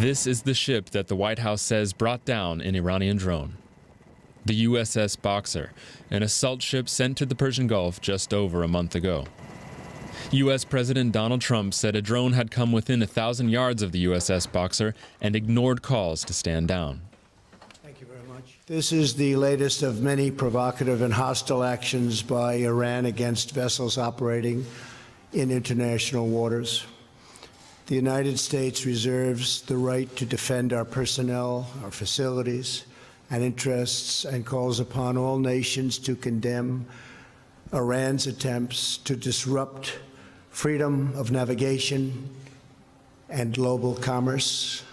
This is the ship that the White House says brought down an Iranian drone. The USS Boxer, an assault ship sent to the Persian Gulf just over a month ago. U.S. President Donald Trump said a drone had come within 1,000 yards of the USS Boxer and ignored calls to stand down. Thank you very much. This is the latest of many provocative and hostile actions by Iran against vessels operating in international waters. The United States reserves the right to defend our personnel, our facilities, and interests, and calls upon all nations to condemn Iran's attempts to disrupt freedom of navigation and global commerce.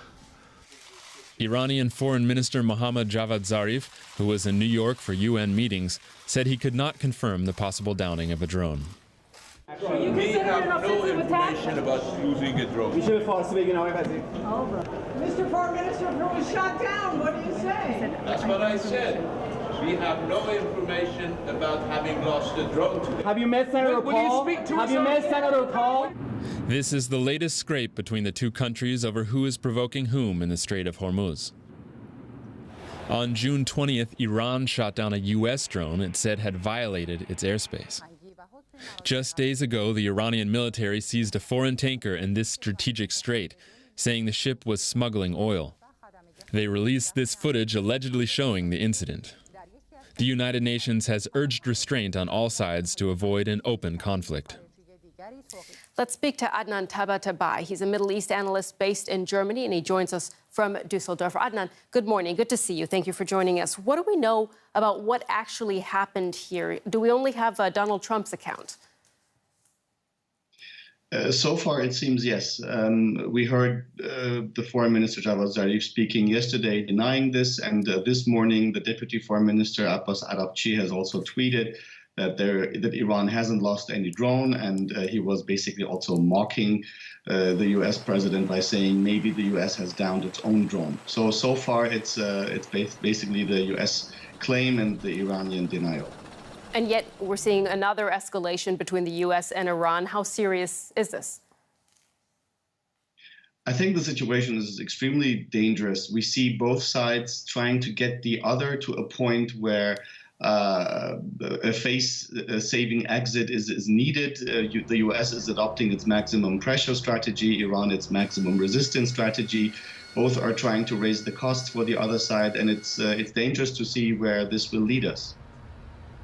Iranian Foreign Minister Mohammad Javad Zarif, who was in New York for UN meetings, said he could not confirm the possible downing of a drone. We have no information about losing a drone. Mr. Foreign Minister, if it was shot down, what do you say? That's what I said. We have no information about having lost a drone today. Have you met Senator Paul? Have you met Senator Paul? This is the latest scrape between the two countries over who is provoking whom in the Strait of Hormuz. On June 20th, Iran shot down a U.S. drone it said had violated its airspace. Just days ago, the Iranian military seized a foreign tanker in this strategic strait, saying the ship was smuggling oil. They released this footage allegedly showing the incident. The United Nations has urged restraint on all sides to avoid an open conflict. Let's speak to Adnan Tabatabai. He's a Middle East analyst based in Germany, and he joins us from Dusseldorf. Adnan, good morning. Good to see you. Thank you for joining us. What do we know about what actually happened here? Do we only have Donald Trump's account? So far, it seems yes. We heard the Foreign Minister Javad Zarif speaking yesterday denying this, and this morning the Deputy Foreign Minister Abbas Arabchi has also tweeted that Iran hasn't lost any drone, and he was basically also mocking the U.S. president by saying maybe the U.S. has downed its own drone. So far, it's basically the U.S. claim and the Iranian denial. And yet we're seeing another escalation between the U.S. and Iran. How serious is this? I think the situation is extremely dangerous. We see both sides trying to get the other to a point where a face-saving exit is needed. The U.S. is adopting its maximum pressure strategy, Iran its maximum resistance strategy. Both are trying to raise the costs for the other side, and it's dangerous to see where this will lead us.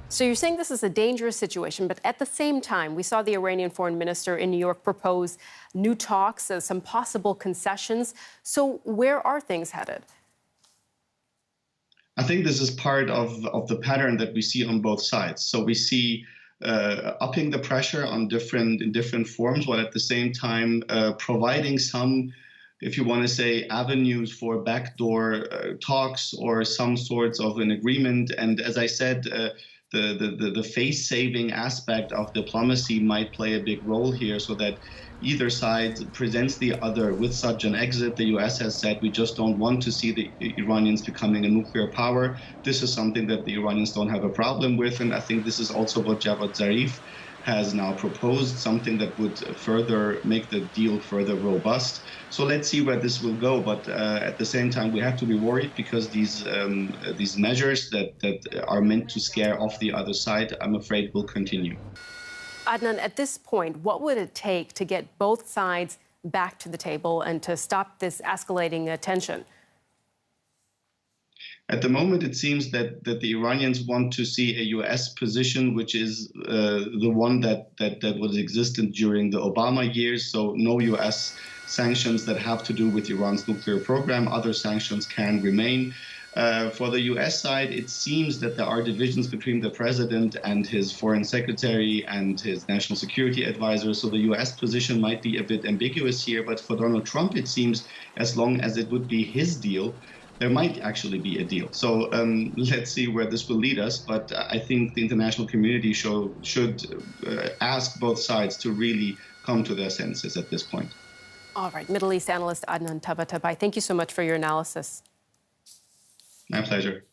So you're saying this is a dangerous situation, but at the same time, we saw the Iranian foreign minister in New York propose new talks, some possible concessions. So where are things headed? I think this is part of the pattern that we see on both sides. So we see upping the pressure in different forms, while at the same time providing some, if you want to say, avenues for backdoor talks or some sorts of an agreement. And as I said, the face-saving aspect of diplomacy might play a big role here, so that either side presents the other with such an exit. The U.S. has said we just don't want to see the Iranians becoming a nuclear power. This is something that the Iranians don't have a problem with, and I think this is also what Javad Zarif has now proposed, something that would further make the deal further robust. So let's see where this will go. But at the same time, we have to be worried because these measures that are meant to scare off the other side, I'm afraid, will continue. Adnan, at this point, what would it take to get both sides back to the table and to stop this escalating tension? At the moment, it seems that the Iranians want to see a U.S. position, which is the one that was existent during the Obama years. So no U.S. sanctions that have to do with Iran's nuclear program. Other sanctions can remain. For the U.S. side, it seems that there are divisions between the president and his foreign secretary and his national security advisor. So the U.S. position might be a bit ambiguous here. But for Donald Trump, it seems as long as it would be his deal, there might actually be a deal. So let's see where this will lead us. But I think the international community should ask both sides to really come to their senses at this point. All right. Middle East analyst Adnan Tabatabai, thank you so much for your analysis. My pleasure.